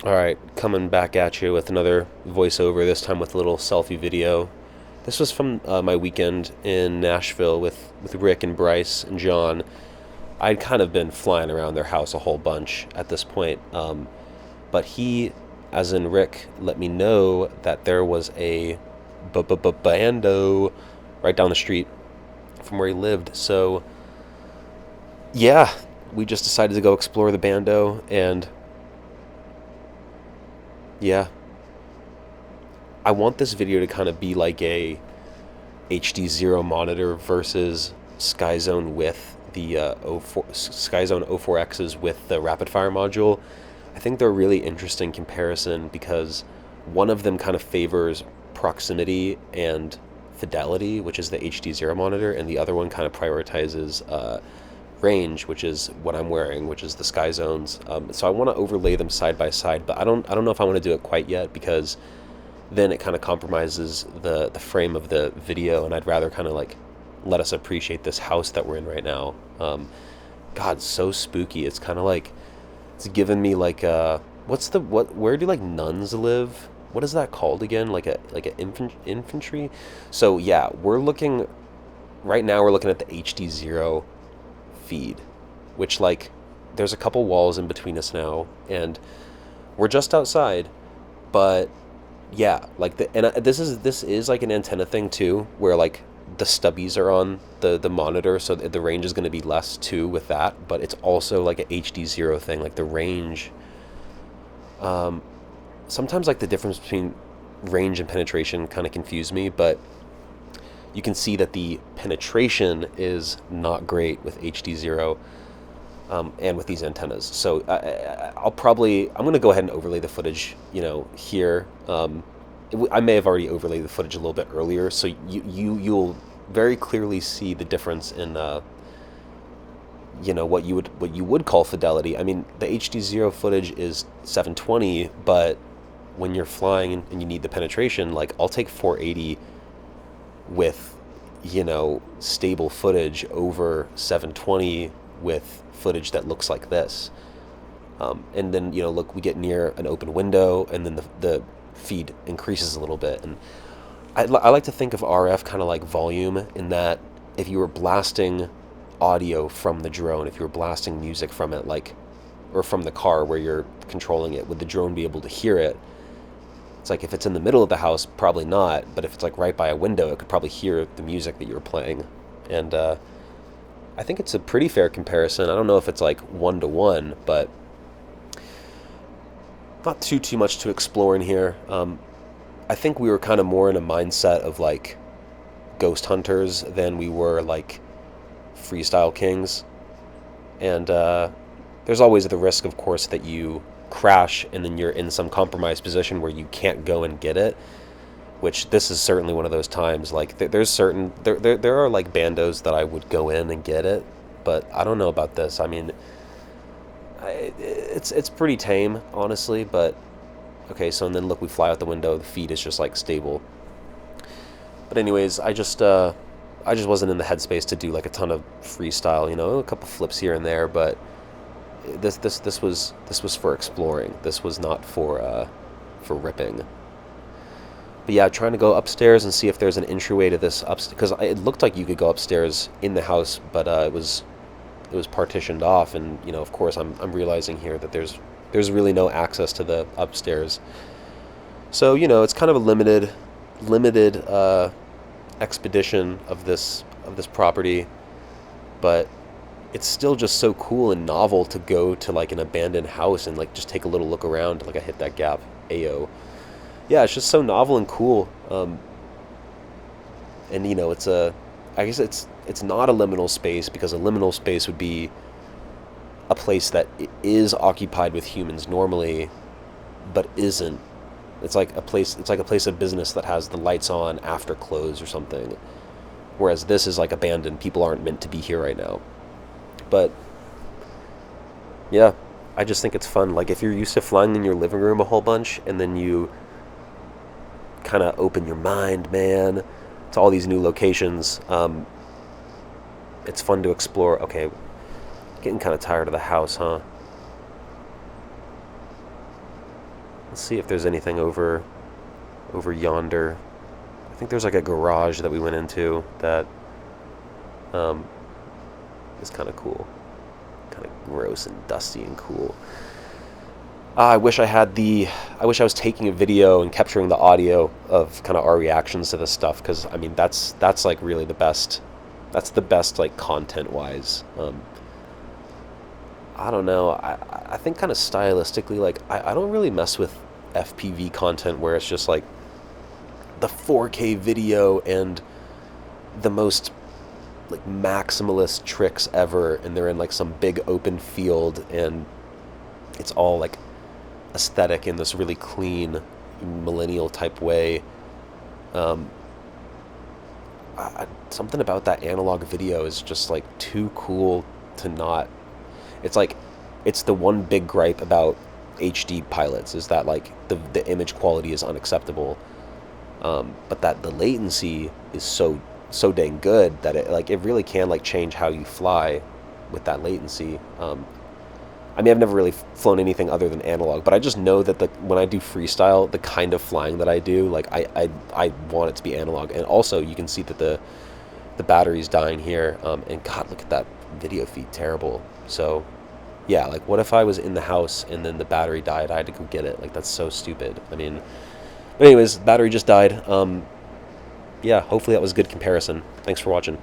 All right, coming back at you with another voiceover, this time with a little selfie video. This was from my weekend in Nashville with Rick and Bryce and John. I'd kind of been flying around their house a whole bunch at this point, but he, as in Rick, let me know that there was a bando right down the street from where he lived. So, yeah, we just decided to go explore the bando, and yeah, I want this video to kind of be like a HD0 monitor versus SkyZone with the 04, SkyZone 04Xs with the rapid fire module. I think they're a really interesting comparison because one of them kind of favors proximity and fidelity, which is the HD0 monitor, and the other one kind of prioritizes range, which is what I'm wearing, which is the SkyZones. So I want to overlay them side by side, but I don't know if I want to do it quite yet because then it kind of compromises the frame of the video, and I'd rather kind of like let us appreciate this house that we're in right now. God, so spooky. It's kind of like it's given me like where do like nuns live? What is that called again? Like a infantry. So yeah, we're looking right now. We're looking at the HD0 feed, which like there's a couple walls in between us now, and we're just outside, but yeah, like this is like an antenna thing too, where like the stubbies are on the monitor, so the range is going to be less too with that. But it's also like a HD0 thing, like the range. Sometimes like the difference between range and penetration kind of confuse me, but you can see that the penetration is not great with HD0. And with these antennas. So I'm going to go ahead and overlay the footage, here. I may have already overlaid the footage a little bit earlier, so you'll very clearly see the difference in, what you would call fidelity. I mean, the HD0 footage is 720, but when you're flying and you need the penetration, like I'll take 480 with, stable footage over 720 with footage that looks like this. And then, look, we get near an open window, and then the feed increases a little bit. And I like to think of RF kind of like volume, in that if you were blasting audio from the drone, if you were blasting music from it, like, or from the car where you're controlling it, would the drone be able to hear it? It's like if it's in the middle of the house, probably not. But if it's like right by a window, it could probably hear the music that you were playing. And I think it's a pretty fair comparison. I don't know if it's like 1-to-1, but not too much to explore in here. I think we were kind of more in a mindset of like ghost hunters than we were like freestyle kings. And there's always the risk, of course, that you crash and then you're in some compromised position where you can't go and get it, which this is certainly one of those times. Like there are like bandos that I would go in and get it, but I don't know about this. I mean, it's pretty tame, honestly. But okay, so and then look, we fly out the window. The feed is just like stable. But anyways, I just wasn't in the headspace to do like a ton of freestyle. A couple flips here and there, but this was for exploring. This was not for ripping. But yeah, trying to go upstairs and see if there's an entryway to this upstairs, because it looked like you could go upstairs in the house, but it was partitioned off, and of course I'm realizing here that there's really no access to the upstairs. So it's kind of a limited expedition of this property, but it's still just so cool and novel to go to like an abandoned house and like just take a little look around. Like I hit that gap, Ayo. Yeah, it's just so novel and cool. And I guess it's not a liminal space, because a liminal space would be a place that is occupied with humans normally, but isn't. It's like a place of business that has the lights on after close or something. Whereas this is like abandoned. People aren't meant to be here right now. But yeah, I just think it's fun. Like if you're used to flying in your living room a whole bunch, and then you kind of open your mind, man, to all these new locations. It's fun to explore. Okay, getting kind of tired of the house, huh? Let's see if there's anything over yonder. I think there's like a garage that we went into that is kind of cool. Kind of gross and dusty and cool. I wish I was taking a video and capturing the audio of kind of our reactions to this stuff, because I mean that's like really the best. That's the best, like, content wise. I don't know. I think kind of stylistically, like, I don't really mess with FPV content where it's just like the 4K video and the most, like, maximalist tricks ever, and they're in like some big open field and it's all like aesthetic in this really clean millennial type way. Something about that analog video is just like too cool to not. It's like, it's the one big gripe about HD pilots, is that like the image quality is unacceptable, but that the latency is so dang good that it really can like change how you fly with that latency. I mean, I've never really flown anything other than analog, but I just know that when I do freestyle, the kind of flying that I do, like I want it to be analog. And also, you can see that the battery's dying here, and God, look at that video feed, terrible. So, yeah, like, what if I was in the house and then the battery died? I had to go get it. Like, that's so stupid. I mean, but anyways, battery just died. Yeah, hopefully that was a good comparison. Thanks for watching.